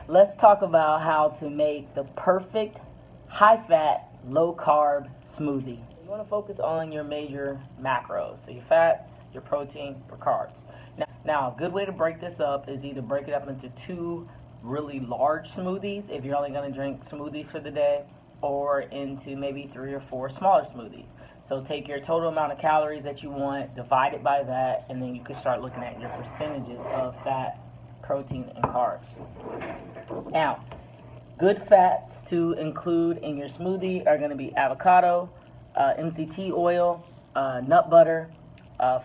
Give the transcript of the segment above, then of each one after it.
Let's talk about how to make the perfect high-fat, low-carb smoothie. You want to focus on your major macros, so your fats, your protein, your carbs. Now, a good way to break this up is either break it up into two really large smoothies if you're only going to drink smoothies for the day, or into maybe 3 or 4 smaller smoothies. So take your total amount of calories that you want, divide it by that, and then you can start looking at your percentages of fat, protein, and carbs. Now, good fats to include in your smoothie are going to be avocado, MCT oil, nut butter,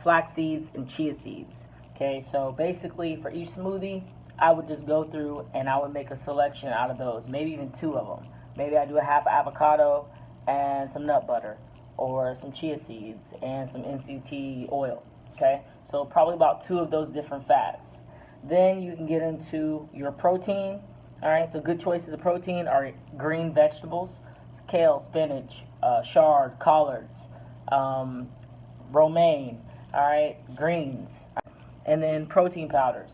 flax seeds, and chia seeds. Okay, so basically for each smoothie, I would just go through and I would make a selection out of those, maybe even 2 of them. Maybe I do a half avocado and some nut butter, or some chia seeds and some MCT oil. Okay, so probably about 2 of those different fats. Then you can get into your protein. All right, so good choices of protein are green vegetables, so kale, spinach, chard, collards, romaine, all right, greens, and then protein powders.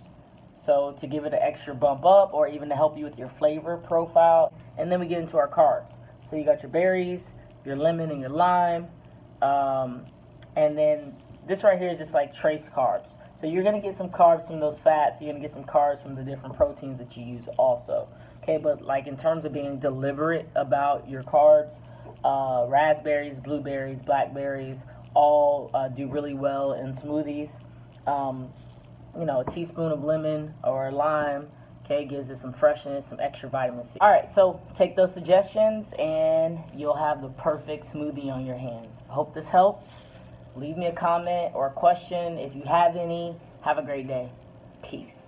So to give it an extra bump up, or even to help you with your flavor profile. And then we get into our carbs. So you got your berries, your lemon and your lime, and then this right here is just like trace carbs. So you're going to get some carbs from those fats, you're going to get some carbs from the different proteins that you use also. Okay, but like in terms of being deliberate about your carbs, raspberries, blueberries, blackberries, all do really well in smoothies. A teaspoon of lemon or lime, okay, gives it some freshness, some extra vitamin C. All right, so take those suggestions and you'll have the perfect smoothie on your hands. I hope this helps. Leave me a comment or a question if you have any. Have a great day. Peace.